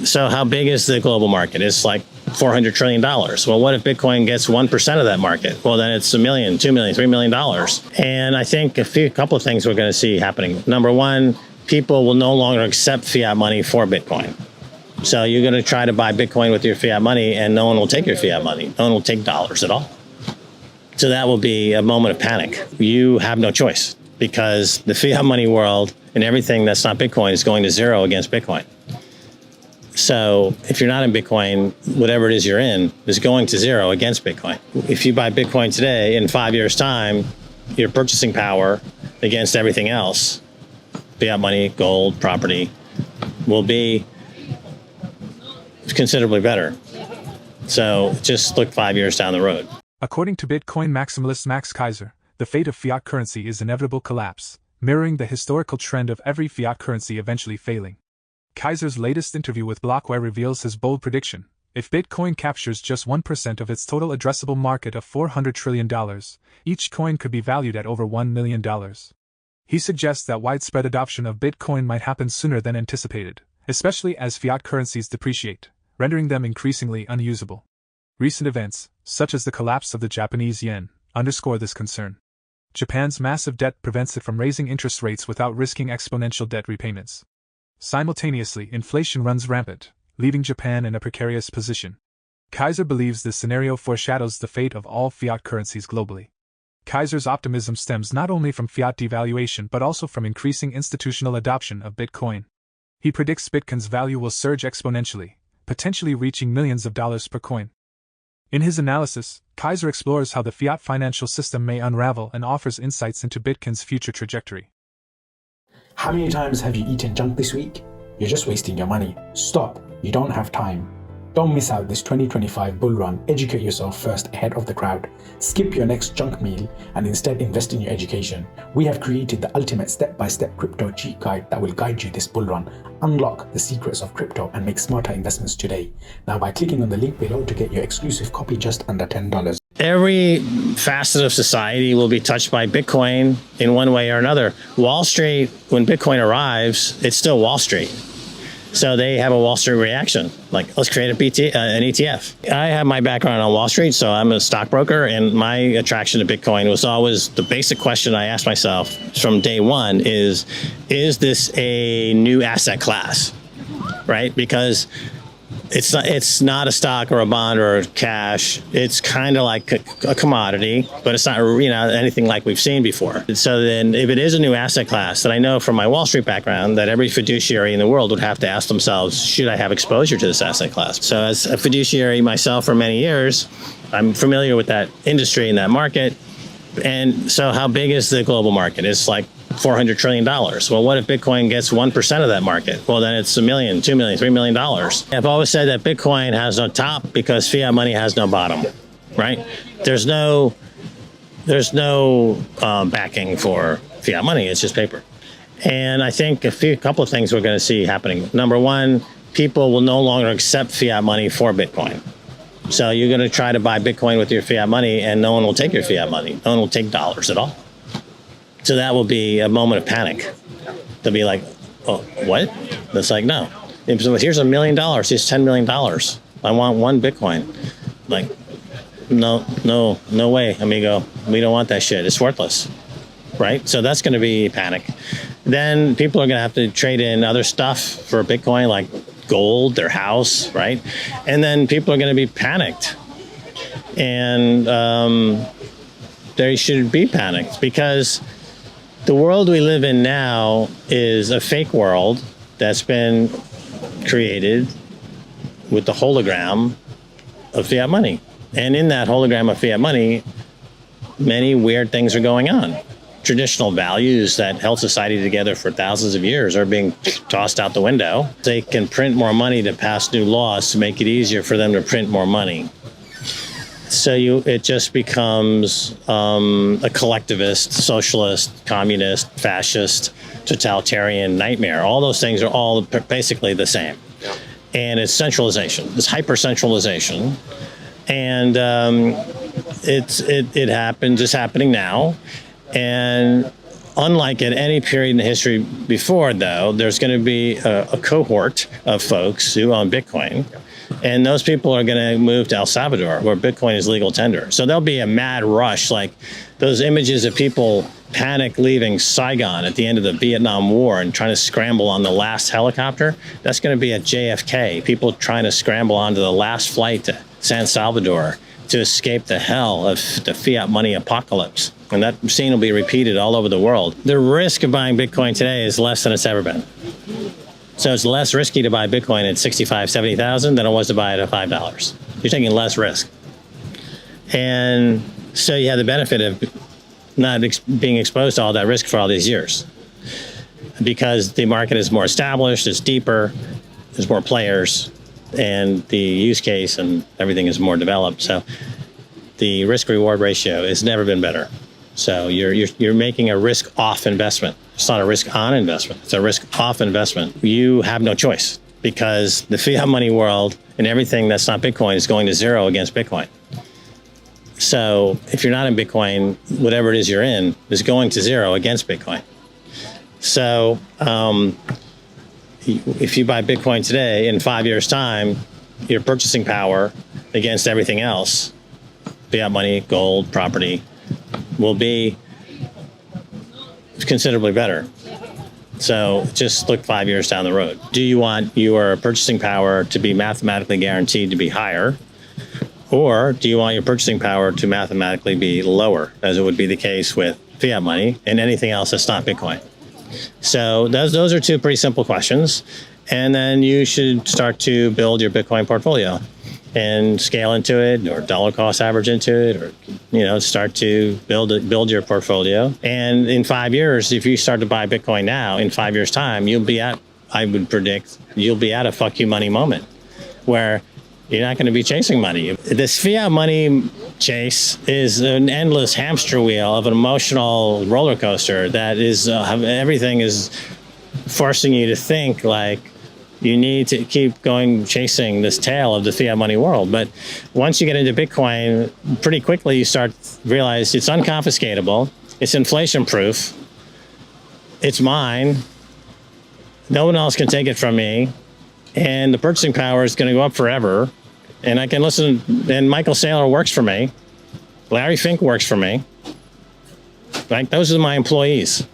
So how big is the global market? It's like $400 trillion. Well, what if Bitcoin gets 1% of that market? Well, then it's $1 million, $2 million, $3 million. And I think a couple of things we're going to see happening. Number one, people will no longer accept fiat money for Bitcoin. So you're going to try to buy Bitcoin with your fiat money and no one will take your fiat money. No one will take dollars at all. So that will be a moment of panic. You have no choice because the fiat money world and everything that's not Bitcoin is going to zero against Bitcoin. So if you're not in Bitcoin, whatever it is you're in is going to zero against Bitcoin. If you buy Bitcoin today, in 5 years' time, your purchasing power against everything else, fiat money, gold, property, will be considerably better. So just look 5 years down the road. According to Bitcoin maximalist Max Keiser, the fate of fiat currency is inevitable collapse, mirroring the historical trend of every fiat currency eventually failing. Keiser's latest interview with Blockware reveals his bold prediction: if Bitcoin captures just 1% of its total addressable market of $400 trillion, each coin could be valued at over $1 million. He suggests that widespread adoption of Bitcoin might happen sooner than anticipated, especially as fiat currencies depreciate, rendering them increasingly unusable. Recent events, such as the collapse of the Japanese yen, underscore this concern. Japan's massive debt prevents it from raising interest rates without risking exponential debt repayments. Simultaneously, inflation runs rampant, leaving Japan in a precarious position. Keiser believes this scenario foreshadows the fate of all fiat currencies globally. Keiser's optimism stems not only from fiat devaluation but also from increasing institutional adoption of Bitcoin. He predicts Bitcoin's value will surge exponentially, potentially reaching millions of dollars per coin. In his analysis, Keiser explores how the fiat financial system may unravel and offers insights into Bitcoin's future trajectory. How many times have you eaten junk this week? You're just wasting your money. Stop. You don't have time. Don't miss out this 2025 bull run. Educate yourself first ahead of the crowd. Skip your next junk meal and instead invest in your education. We have created the ultimate step-by-step crypto cheat guide that will guide you this bull run. Unlock the secrets of crypto and make smarter investments today. Now by clicking on the link below to get your exclusive copy just under $10. Every facet of society will be touched by Bitcoin in one way or another. Wall Street, when Bitcoin arrives, it's still Wall Street. So they have a Wall Street reaction, like, let's create an ETF. I have my background on Wall Street, so I'm a stockbroker, and my attraction to Bitcoin was always the basic question I asked myself from day one is this a new asset class, right? Because it's not a stock or a bond or cash. It's kind of like a commodity, but it's not, anything like we've seen before. So then if it is a new asset class, then I know from my Wall Street background that every fiduciary in the world would have to ask themselves, should I have exposure to this asset class? So as a fiduciary myself for many years, I'm familiar with that industry and that market. And so how big is the global market? It's like $400 trillion. Well, what if Bitcoin gets 1% of that market? Well, then it's $1 million, $2 million, $3 million. I've always said that Bitcoin has no top because fiat money has no bottom, right? There's no backing for fiat money. It's just paper. And I think a couple of things we're going to see happening. Number one, people will no longer accept fiat money for Bitcoin. So you're going to try to buy Bitcoin with your fiat money and no one will take your fiat money. No one will take dollars at all. So that will be a moment of panic. They'll be like, oh, what? It's like, no. Here's $1 million. Here's $10 million. I want one Bitcoin. Like, no way, amigo. We don't want that shit. It's worthless, right? So that's going to be panic. Then people are going to have to trade in other stuff for Bitcoin, like gold, their house, right? And then people are going to be panicked. And they should be panicked because the world we live in now is a fake world that's been created with the hologram of fiat money. And in that hologram of fiat money, many weird things are going on. Traditional values that held society together for thousands of years are being tossed out the window. They can print more money to pass new laws to make it easier for them to print more money. So it just becomes a collectivist, socialist, communist, fascist, totalitarian nightmare. All those things are all basically the same. Yeah. And it's centralization, it's hyper-centralization. And it's happening now. And Unlike at any period in history before, though, there's going to be a cohort of folks who own Bitcoin. And those people are going to move to El Salvador, where Bitcoin is legal tender. So there'll be a mad rush, like those images of people panic leaving Saigon at the end of the Vietnam War and trying to scramble on the last helicopter. That's going to be at JFK. People trying to scramble onto the last flight to San Salvador to escape the hell of the fiat money apocalypse. And that scene will be repeated all over the world. The risk of buying Bitcoin today is less than it's ever been. So it's less risky to buy Bitcoin at 65, 70,000 than it was to buy it at $5. You're taking less risk. And so you have the benefit of not being exposed to all that risk for all these years. Because the market is more established, it's deeper, there's more players, and the use case and everything is more developed. So the risk-reward ratio has never been better. So you're making a risk-off investment. It's not a risk-on investment. It's a risk-off investment. You have no choice because the fiat money world and everything that's not Bitcoin is going to zero against Bitcoin. So if you're not in Bitcoin, whatever it is you're in is going to zero against Bitcoin. So if you buy Bitcoin today, in 5 years' time, your purchasing power against everything else, fiat money, gold, property, will be considerably better. So just look 5 years down the road. Do you want your purchasing power to be mathematically guaranteed to be higher? Or do you want your purchasing power to mathematically be lower, as it would be the case with fiat money and anything else that's not Bitcoin? So those are two pretty simple questions. And then you should start to build your Bitcoin portfolio and scale into it, or dollar cost average into it, or start to build your portfolio. And in 5 years, if you start to buy Bitcoin now, in 5 years' time, I would predict you'll be at a fuck you money moment where you're not going to be chasing money. This fiat money chase is an endless hamster wheel of an emotional roller coaster that is everything is forcing you to think like you need to keep going chasing this tail of the fiat money world. But once you get into Bitcoin, pretty quickly you start to realize it's unconfiscatable, it's inflation proof, it's mine, no one else can take it from me, and the purchasing power is going to go up forever. And I can listen, and Michael Saylor works for me, Larry Fink works for me. Like, those are my employees.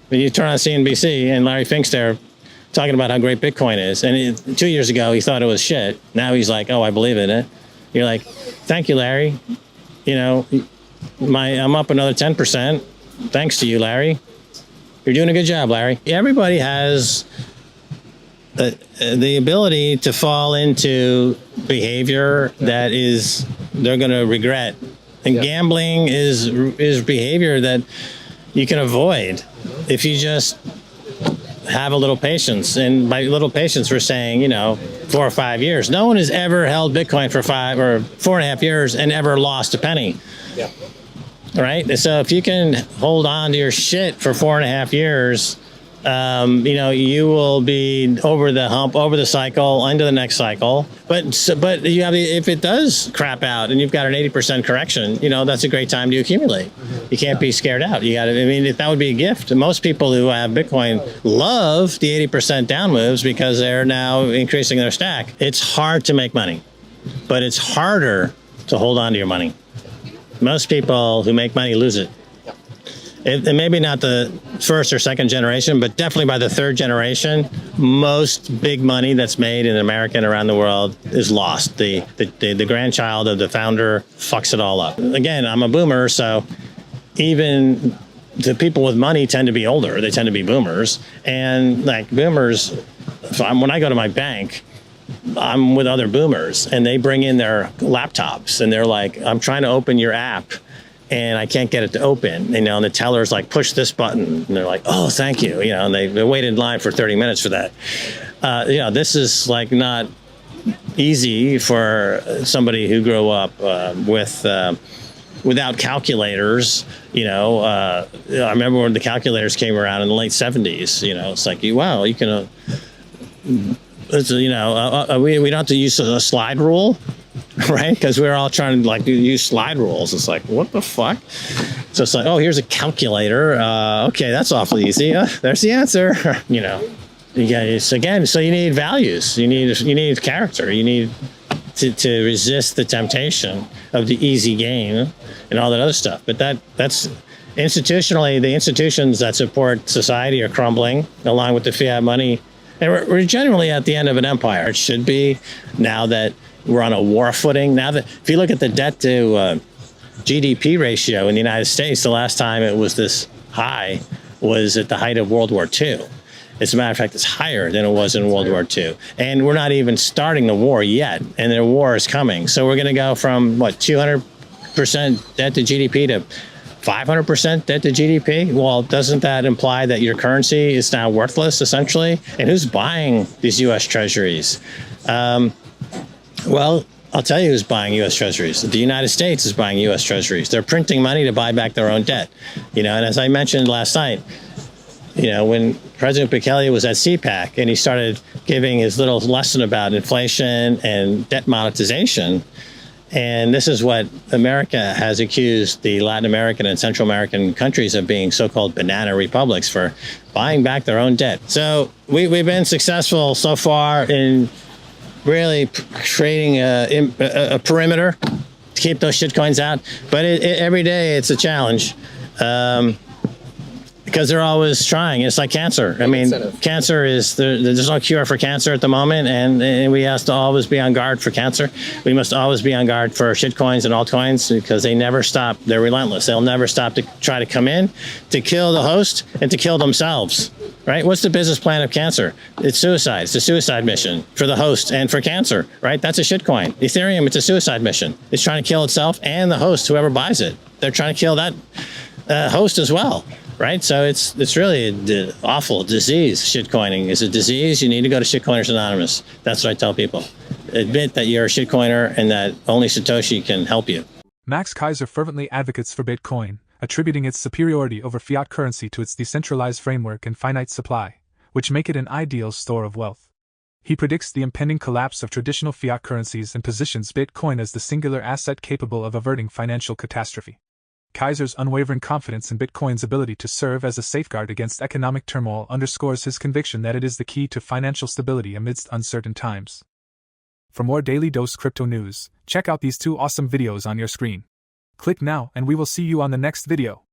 When you turn on CNBC and Larry Fink's there talking about how great Bitcoin is, and 2 years ago he thought it was shit. Now he's like, oh, I believe in it. You're like, thank you, Larry. I'm up another 10%. Thanks to you, Larry. You're doing a good job, Larry. Everybody has the ability to fall into behavior that they're going to regret. And gambling is behavior that you can avoid if you just have a little patience. And by little patience, we're saying, 4 or 5 years. No one has ever held Bitcoin for 5 or 4.5 years and ever lost a penny. Yeah. Right? So if you can hold on to your shit for 4.5 years, you will be over the hump, over the cycle, into the next cycle. But you have, if it does crap out and you've got an 80% correction, that's a great time to accumulate. You can't be scared out. That would be a gift. Most people who have Bitcoin love the 80% down moves because they're now increasing their stack. It's hard to make money, but it's harder to hold on to your money. Most people who make money lose it. And maybe not the first or second generation, but definitely by the third generation, most big money that's made in America and around the world is lost. The grandchild of the founder fucks it all up. Again, I'm a boomer, so even the people with money tend to be older. They tend to be boomers. And like boomers, when I go to my bank, I'm with other boomers, and they bring in their laptops, and they're like, I'm trying to open your app, and I can't get it to open, and the teller's like, push this button, and they're like, oh, thank you, and they waited in line for 30 minutes for that. This is like not easy for somebody who grew up without calculators. I remember when the calculators came around in the late 70s. It's like, wow, you can. We don't have to use a slide rule, right? Because we're all trying to use slide rules. It's like, what the fuck? So it's like, oh, here's a calculator. Okay, that's awfully easy. There's the answer. You know, so you need values. You need character. You need to resist the temptation of the easy gain and all that other stuff. But that's institutionally, the institutions that support society are crumbling along with the fiat money. And we're generally at the end of an empire. It should be, now that we're on a war footing. Now that, if you look at the debt to GDP ratio in the United States, the last time it was this high was at the height of World War II. As a matter of fact, it's higher than it was in World War II. And we're not even starting the war yet, and the war is coming. So we're going to go from, 200% debt to GDP to 500% debt to GDP? Well, doesn't that imply that your currency is now worthless, essentially? And who's buying these U.S. treasuries? Well, I'll tell you who's buying U.S. treasuries. The United States is buying U.S. treasuries. They're printing money to buy back their own debt. And as I mentioned last night, when President Bukele was at CPAC and he started giving his little lesson about inflation and debt monetization, and this is what America has accused the Latin American and Central American countries of being so-called banana republics, for buying back their own debt. So we've been successful so far in really creating a perimeter to keep those shitcoins out. But every day it's a challenge. Because they're always trying. It's like cancer. I mean, cancer is, there's no cure for cancer at the moment, and we have to always be on guard for cancer. We must always be on guard for shitcoins and altcoins, because they never stop. They're relentless. They'll never stop to try to come in, to kill the host, and to kill themselves, right? What's the business plan of cancer? It's suicide. It's a suicide mission for the host and for cancer, right? That's a shitcoin. Ethereum, it's a suicide mission. It's trying to kill itself and the host, whoever buys it. They're trying to kill that host as well. Right, so it's really an awful disease. Shitcoining is a disease. You need to go to Shitcoiners Anonymous. That's what I tell people. Admit that you're a shitcoiner and that only Satoshi can help you. Max Keiser fervently advocates for Bitcoin, attributing its superiority over fiat currency to its decentralized framework and finite supply, which make it an ideal store of wealth. He predicts the impending collapse of traditional fiat currencies and positions Bitcoin as the singular asset capable of averting financial catastrophe. Keiser's unwavering confidence in Bitcoin's ability to serve as a safeguard against economic turmoil underscores his conviction that it is the key to financial stability amidst uncertain times. For more Daily Dose Crypto news, check out these 2 awesome videos on your screen. Click now and we will see you on the next video.